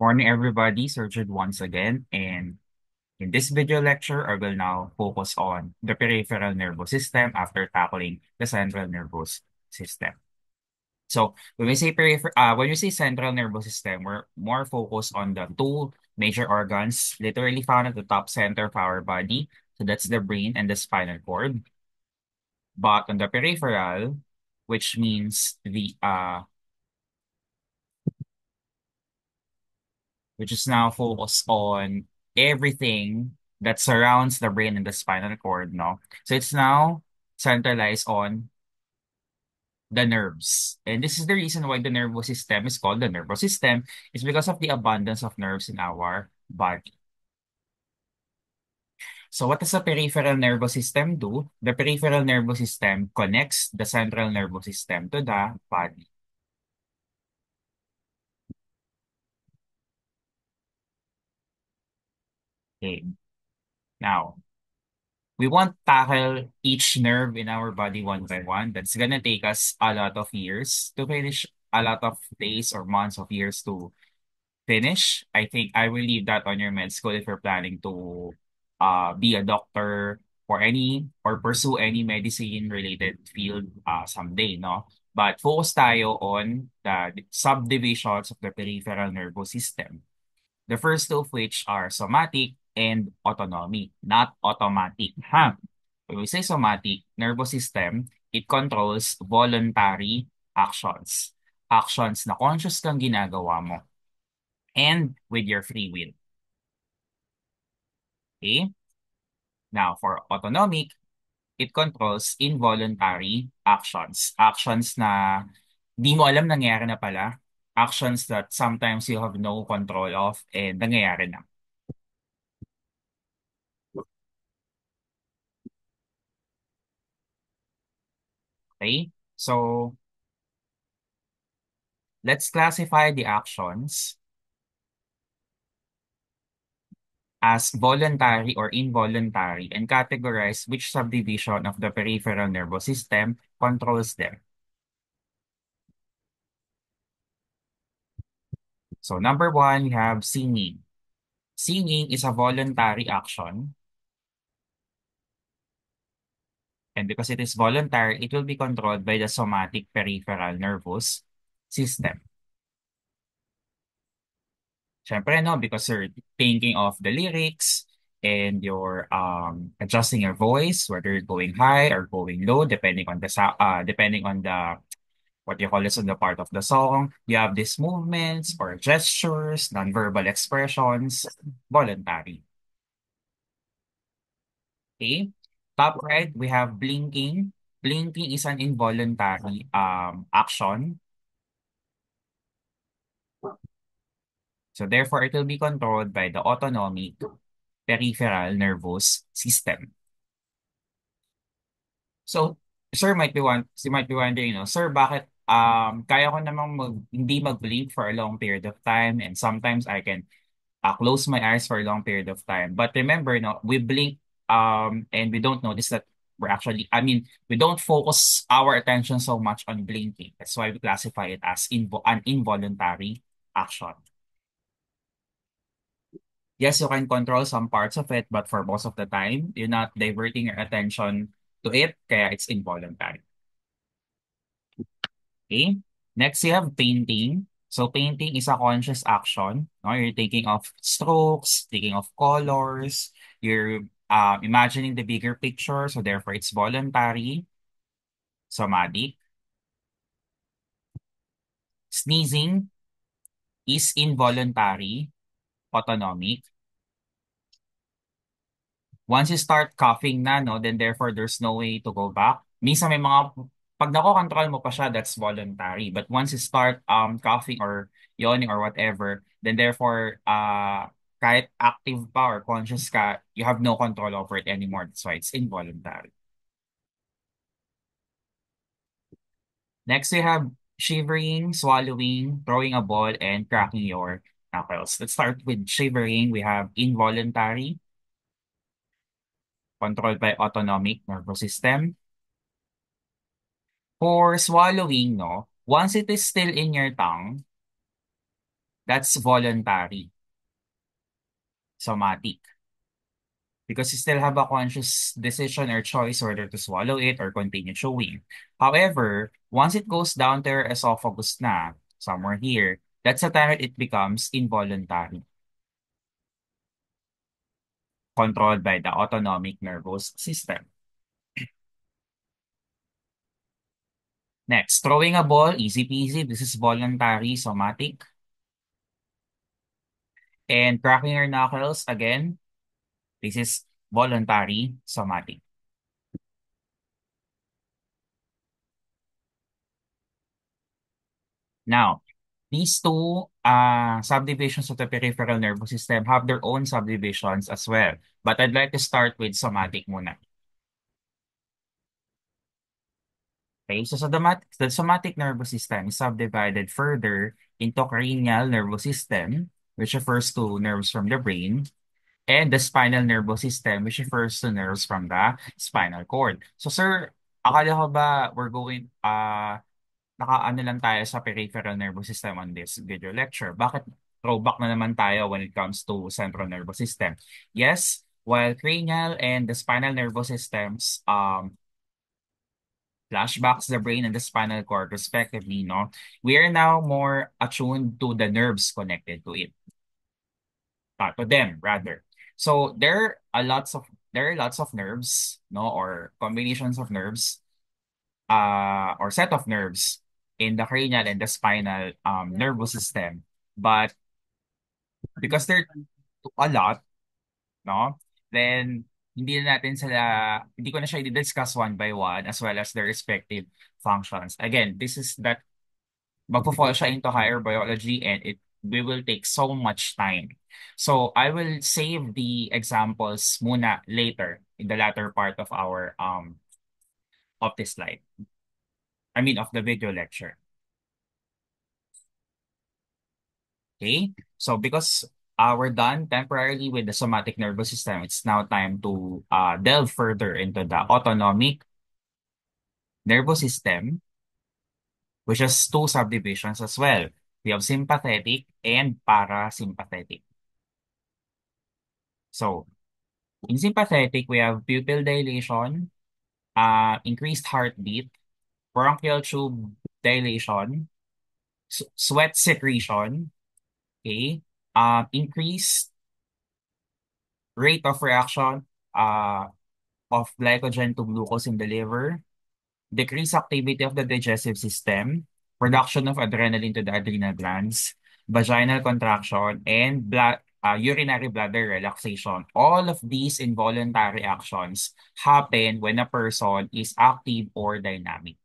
Morning, everybody. Sir Jude once again. And in this video lecture, I will now focus on the peripheral nervous system after tackling the central nervous system. So when we say central nervous system, we're more focused on the two major organs literally found at the top center of our body. So that's the brain and the spinal cord. But on the peripheral, which means which is now focused on everything that surrounds the brain and the spinal cord, no? So it's now centralized on the nerves. And this is the reason why the nervous system is called the nervous system, is because of the abundance of nerves in our body. So what does the peripheral nervous system do? The peripheral nervous system connects the central nervous system to the body. Okay. Now, we won't tackle each nerve in our body one by one. That's gonna take us a lot of years to finish, a lot of days or months of years to finish. I think I will leave that on your med school if you're planning to be a doctor or pursue any medicine related field someday, no? But focus tayo on the subdivisions of the peripheral nervous system. The first two of which are somatic and autonomic, not automatic. Ha! When we say somatic nervous system, it controls voluntary actions. Actions na conscious kang ginagawa mo and with your free will. Okay? Now, for autonomic, it controls involuntary actions. Actions na di mo alam nangyayari na pala. Actions that sometimes you have no control of and nangyayari na. Okay? So, let's classify the actions as voluntary or involuntary and categorize which subdivision of the peripheral nervous system controls them. So number one, we have singing. Singing is a voluntary action, and because it is voluntary, it will be controlled by the somatic peripheral nervous system. Siyempre, no, because you're thinking of the lyrics and you're adjusting your voice, whether you're going high or going low, depending on the what you call this on the part of the song. You have these movements or gestures, nonverbal expressions, voluntary. Okay. Top right, we have blinking. Blinking is an involuntary action. So therefore, it will be controlled by the autonomic peripheral nervous system. So, you might be wondering, sir, bakit kaya ko namang hindi mag-blink for a long period of time and sometimes I can close my eyes for a long period of time. But remember, no, we blink and we don't notice that we don't focus our attention so much on blinking. That's why we classify it as an involuntary action. Yes, you can control some parts of it, but for most of the time, you're not diverting your attention to it, kaya it's involuntary. Okay? Next, you have painting. So painting is a conscious action. No? You're thinking of strokes, thinking of colors, you're imagining the bigger picture, so therefore it's voluntary, somatic. Sneezing is involuntary, autonomic. Once you start coughing na, no, then therefore there's no way to go back. Minsan may mga, pag nakokontrol mo pa siya, that's voluntary. But once you start coughing or yawning or whatever, then therefore, kahit active pa or conscious ka, you have no control over it anymore. That's why it's involuntary. Next, we have shivering, swallowing, throwing a ball, and cracking your knuckles. Let's start with shivering. We have involuntary, controlled by autonomic nervous system. For swallowing, no, once it is still in your tongue, That's voluntary, somatic. Because you still have a conscious decision or choice whether to swallow it or continue chewing. However, once it goes down to your esophagus na, somewhere here, that's the time it becomes involuntary, controlled by the autonomic nervous system. Next, throwing a ball, easy peasy. This is voluntary, somatic. And cracking your knuckles, again, this is voluntary, somatic. Now, these two subdivisions of the peripheral nervous system have their own subdivisions as well. But I'd like to start with somatic muna. Okay, so the somatic nervous system is subdivided further into cranial nervous system, which refers to nerves from the brain, and the spinal nervous system, which refers to nerves from the spinal cord. So, sir, akala ko ba we're going, nakaano lang tayo sa peripheral nervous system on this video lecture. Bakit throwback na naman tayo when it comes to central nervous system? Yes, while cranial and the spinal nervous systems flashbacks the brain and the spinal cord respectively, no? We are now more attuned to the nerves connected to it, to them rather. So there are lots of nerves, no, or combinations of nerves, or set of nerves in the cranial and the spinal nervous system. But because they're a lot, no, then hindi ko na siya i-discuss one by one as well as their respective functions. Again, this is that magpo-fall siya into higher biology and we will take so much time. So I will save the examples muna later in the latter part of this slide. I mean of the video lecture. Okay, so because we're done temporarily with the somatic nervous system, it's now time to delve further into the autonomic nervous system, which has two subdivisions as well. We have sympathetic and parasympathetic. So, in sympathetic, we have pupil dilation, increased heartbeat, bronchial tube dilation, sweat secretion, okay, increased rate of reaction, uh, of glycogen to glucose in the liver, decreased activity of the digestive system, production of adrenaline to the adrenal glands, vaginal contraction, and urinary bladder relaxation. All of these involuntary actions happen when a person is active or dynamic.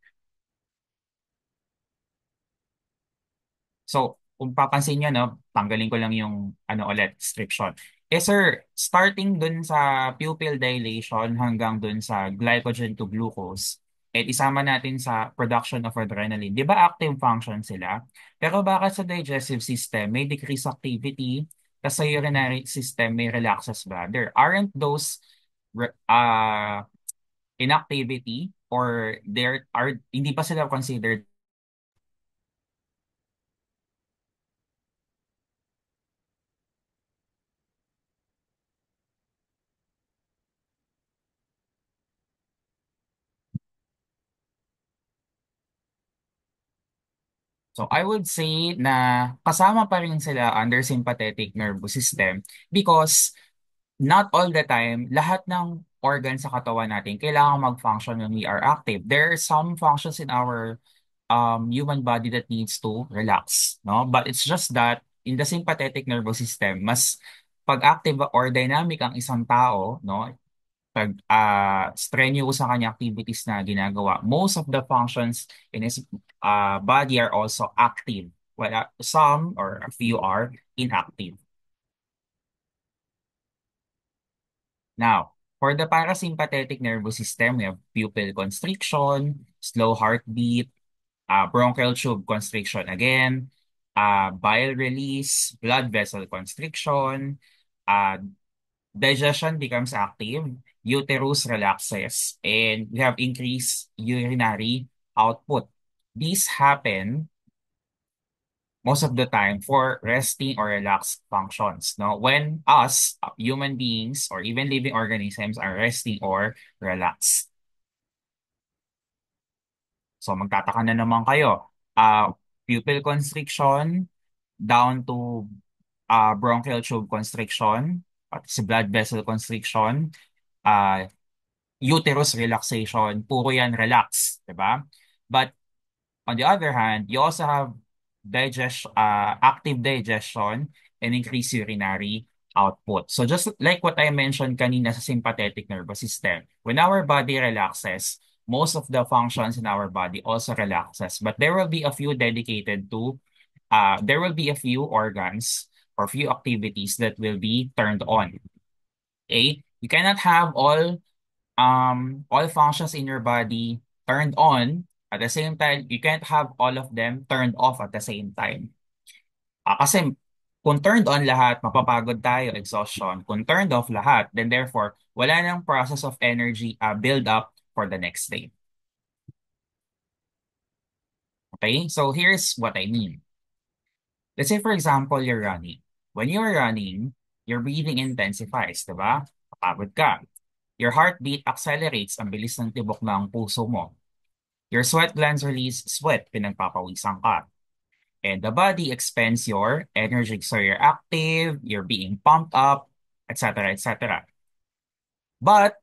So, kung papansin nyo, no, tanggalin ko lang yung ulit, restriction. Eh sir, starting dun sa pupil dilation hanggang dun sa glycogen to glucose, at isama natin sa production of adrenaline. Di ba active function sila? Pero bakit sa digestive system may decreased activity, tapos sa urinary system may relaxes bladder? Aren't those re- uh, inactivity or hindi pa sila considered? So I would say na kasama pa rin sila under sympathetic nervous system because not all the time, lahat ng organs sa katawan natin kailangan mag-function when we are active. There are some functions in our human body that needs to relax, no? But it's just that in the sympathetic nervous system, mas pag-active or dynamic ang isang tao, no? Pag strenuous sa kanya activities na ginagawa, most of the functions in his body are also active. Well, some or a few are inactive. Now, for the parasympathetic nervous system, we have pupil constriction, slow heartbeat, bronchial tube constriction again, bile release, blood vessel constriction, uh, digestion becomes active, uterus relaxes, and we have increased urinary output. These happen most of the time for resting or relaxed functions. No, when us human beings or even living organisms are resting or relaxed. So magtataka na naman kayo. Pupil constriction down to bronchial tube constriction, at si blood vessel constriction, uh, uterus relaxation, puro yan relax, 'di ba? But on the other hand, you also have active digestion and increased urinary output. So just like what I mentioned kanina sa sympathetic nervous system, when our body relaxes, most of the functions in our body also relaxes. But there will be a few dedicated to, there will be a few organs or few activities that will be turned on. Okay? You cannot have all functions in your body turned on at the same time. You can't have all of them turned off at the same time. Kasi kung turned on lahat, mapapagod tayo, exhaustion. Kung turned off lahat, then therefore, wala nang process of energy build up for the next day. Okay? So here's what I mean. Let's say, for example, you're running. When you're running, your breathing intensifies, di ba? Mapagod ka. Your heartbeat accelerates, ang bilis ng tibok ng puso mo. Your sweat glands release sweat, pinagpapawisan ka. And the body expends your energy. So you're active, you're being pumped up, etc., etc. But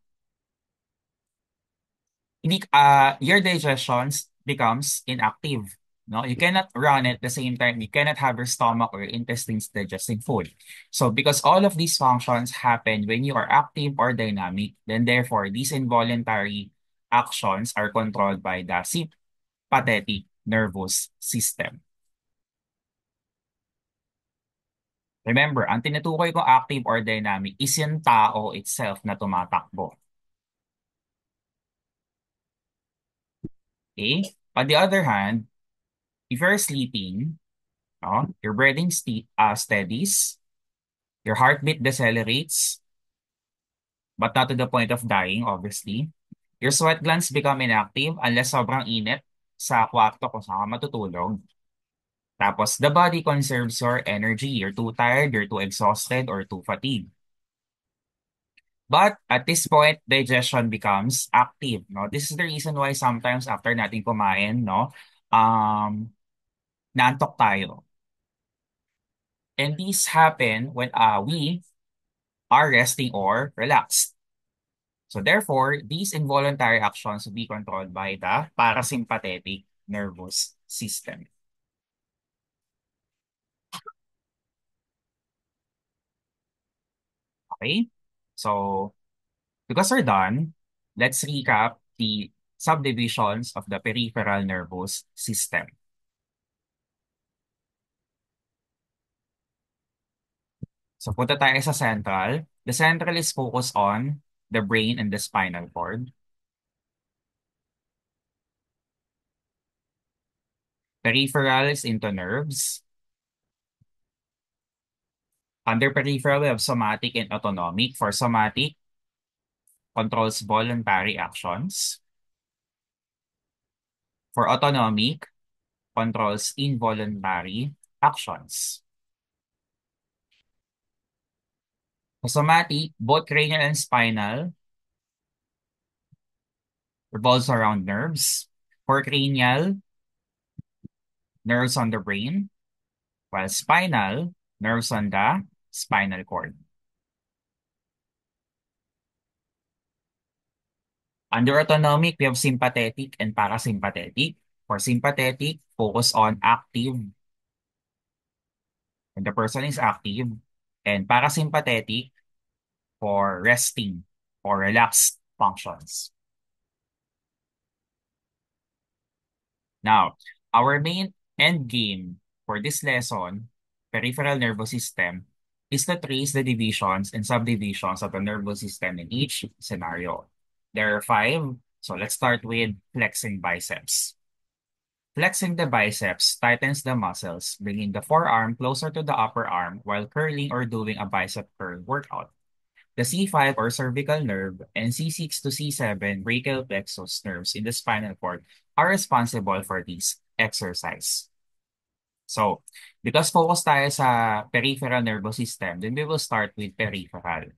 your digestion becomes inactive. No, you cannot run at the same time. You cannot have your stomach or your intestines digesting food. So because all of these functions happen when you are active or dynamic, then therefore these involuntary actions are controlled by the sympathetic nervous system. Remember, ang tinutukoy ko active or dynamic is yung tao itself na tumatakbo. Okay? On the other hand, if you're sleeping, no, your breathing steadies, your heartbeat decelerates, but not to the point of dying, obviously. Your sweat glands become inactive unless sobrang init sa kwarto kung saan ka matutulog. Tapos, the body conserves your energy. You're too tired, you're too exhausted, or too fatigued. But at this point, digestion becomes active, no? This is the reason why sometimes after natin kumain, no, um, naantok tayo. And these happen when we are resting or relaxed. So therefore, these involuntary actions will be controlled by the parasympathetic nervous system. Okay? So because we're done, let's recap the subdivisions of the peripheral nervous system. So punta tayo sa central. The central is focused on the brain and the spinal cord. Peripheral is into nerves. Under peripheral, we have somatic and autonomic. For somatic, controls voluntary actions. For autonomic, controls involuntary actions. For somatic, both cranial and spinal revolves around nerves. For cranial, nerves on the brain, while spinal, nerves on the spinal cord. Under autonomic, we have sympathetic and parasympathetic. For sympathetic, focus on active when the person is active, and parasympathetic for resting or relaxed functions. Now, our main end game for this lesson, peripheral nervous system, is to trace the divisions and subdivisions of the nervous system in each scenario. There are 5, so let's start with flexing biceps. Flexing the biceps tightens the muscles, bringing the forearm closer to the upper arm while curling or doing a bicep curl workout. The C5 or cervical nerve and C6 to C7 brachial plexus nerves in the spinal cord are responsible for this exercise. So, because focus tayo sa peripheral nervous system, then we will start with peripheral.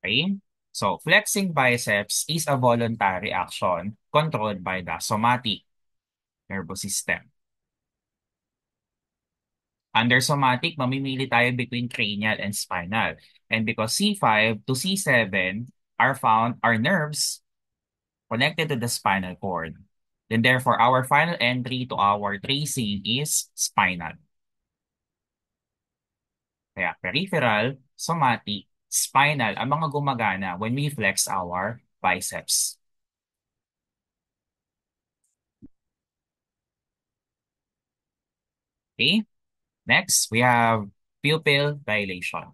Okay? So, flexing biceps is a voluntary action controlled by the somatic nervous system. Under somatic, mamimili tayo between cranial and spinal. And because C5 to C7 are nerves connected to the spinal cord. Then therefore, our final entry to our tracing is spinal. Kaya peripheral, somatic, spinal ang mga gumagana when we flex our biceps. Okay? Next, we have pupil dilation.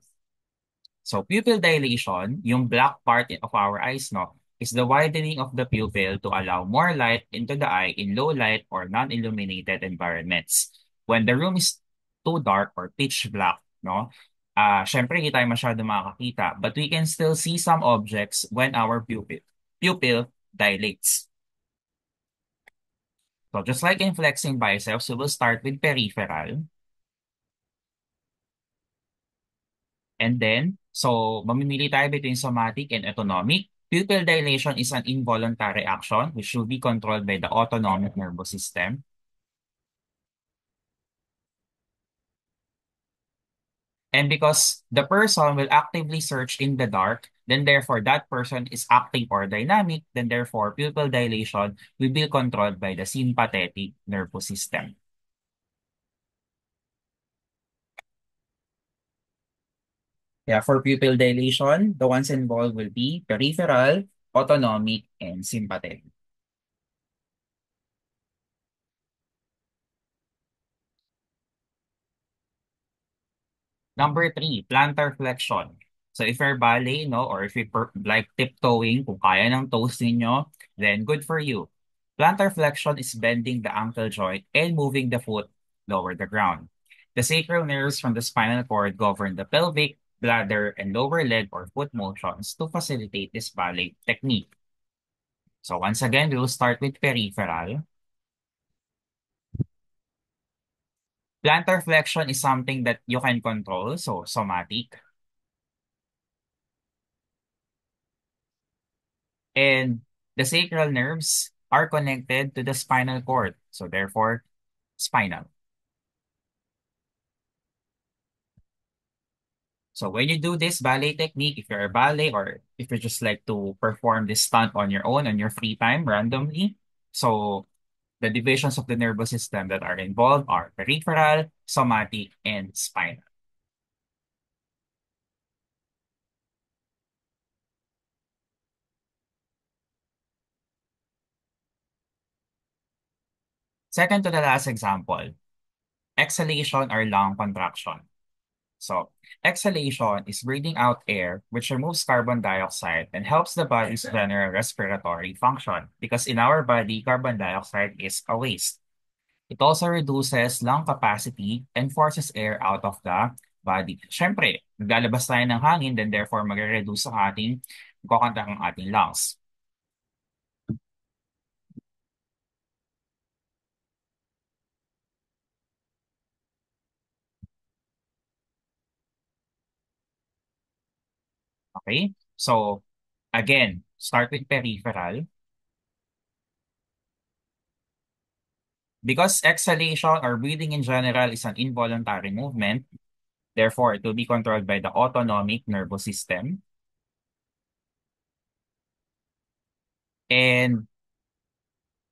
So pupil dilation, yung black part of our eyes, no, is the widening of the pupil to allow more light into the eye in low light or non-illuminated environments. When the room is too dark or pitch black, no, syempre hindi tayo masyado makakita, but we can still see some objects when our pupil dilates. So just like in flexing biceps, we will start with peripheral. And then, so mamimili tayo between somatic and autonomic. Pupil dilation is an involuntary action which should be controlled by the autonomic nervous system. And because the person will actively search in the dark, then therefore that person is acting or dynamic, then therefore pupil dilation will be controlled by the sympathetic nervous system. Yeah, for pupil dilation, the ones involved will be peripheral, autonomic, and sympathetic. Number three, plantar flexion. So if you're ballet, no, or if you like tiptoeing, kung kaya ng toes ninyo, then good for you. Plantar flexion is bending the ankle joint and moving the foot lower the ground. The sacral nerves from the spinal cord govern the pelvic, bladder, and lower leg or foot motions to facilitate this ballet technique. So once again, we will start with peripheral. Plantar flexion is something that you can control, so somatic. And the sacral nerves are connected to the spinal cord. So therefore, spinal. So when you do this ballet technique, if you're a ballet or if you just like to perform this stunt on your own, on your free time, randomly, so the divisions of the nervous system that are involved are peripheral, somatic, and spinal. Second to the last example, exhalation or lung contraction. So, exhalation is breathing out air, which removes carbon dioxide and helps the body's general respiratory function because in our body, carbon dioxide is a waste. It also reduces lung capacity and forces air out of the body. Siyempre, naglalabas tayo ng hangin, then therefore magre-reduce ang magkakontract ang ating lungs. Okay? So, again, start with peripheral. Because exhalation or breathing in general is an involuntary movement, therefore, it will be controlled by the autonomic nervous system. And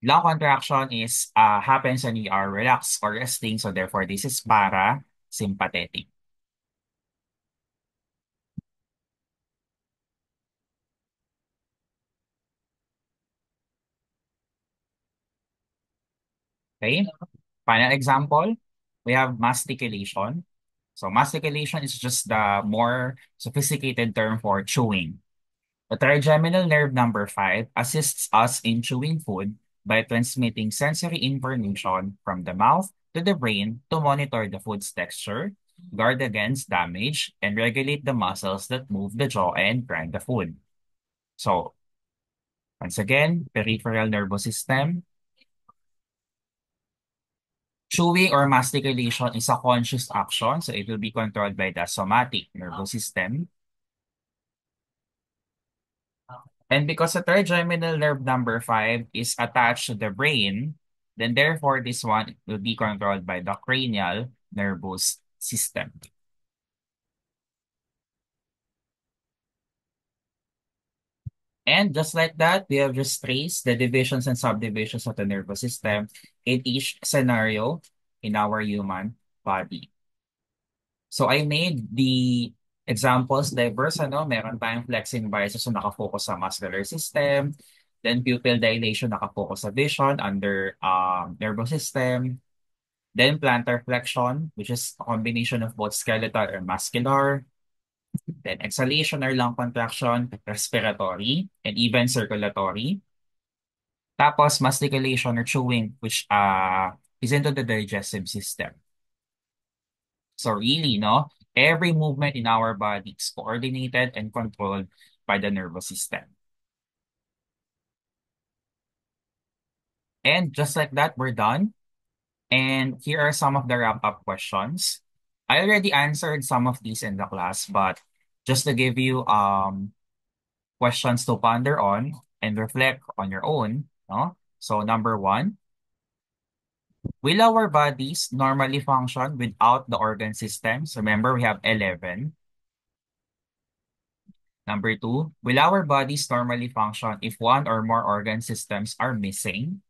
lung contraction is happens when you are relaxed or resting. So therefore, this is parasympathetic. Okay? Final example, we have mastication. So mastication is just the more sophisticated term for chewing. The trigeminal nerve number 5 assists us in chewing food by transmitting sensory information from the mouth to the brain to monitor the food's texture, guard against damage, and regulate the muscles that move the jaw and grind the food. So, once again, peripheral nervous system, Chewing or mastication is a conscious action, so it will be controlled by the somatic nervous system. And because the trigeminal nerve number 5 is attached to the brain, then therefore this one will be controlled by the cranial nervous system. And just like that, we have just traced the divisions and subdivisions of the nervous system in each scenario in our human body. So I made the examples diverse, ano, meron tayong flexing biases na nakafocus sa muscular system, then pupil dilation nakafocus sa vision under nervous system, then plantar flexion, which is a combination of both skeletal and muscular, then exhalation or lung contraction, respiratory, and even circulatory. Tapos mastication or chewing, which is into the digestive system. So really, no, every movement in our body is coordinated and controlled by the nervous system. And just like that, we're done. And here are some of the wrap-up questions. I already answered some of these in the class, but just to give you questions to ponder on and reflect on your own, no? So number one, will our bodies normally function without the organ systems? Remember, we have 11. Number two, will our bodies normally function if one or more organ systems are missing?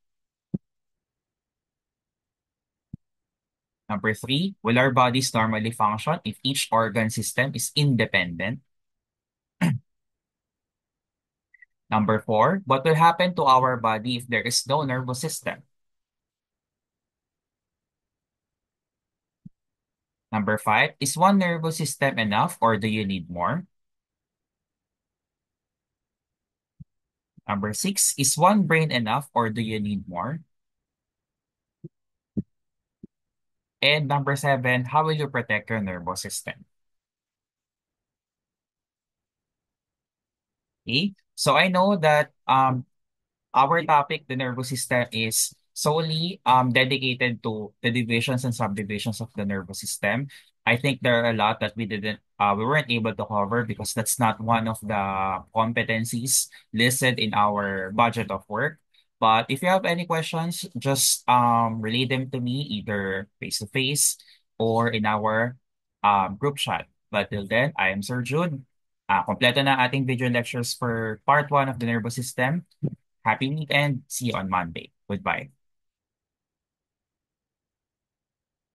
Number three, will our bodies normally function if each organ system is independent? Number four, what will happen to our body if there is no nervous system? Number five, is one nervous system enough or do you need more? Number six, is one brain enough or do you need more? And number seven, how will you protect your nervous system? Okay, so I know that our topic, the nervous system, is solely dedicated to the divisions and subdivisions of the nervous system. I think there are a lot that we weren't able to cover because that's not one of the competencies listed in our budget of work. But if you have any questions, just relay them to me either face to face or in our group chat. But till then, I am Sir Jude. Kompleto na ating video lectures for part 1 of the nervous system. Happy weekend. See you on Monday. Goodbye.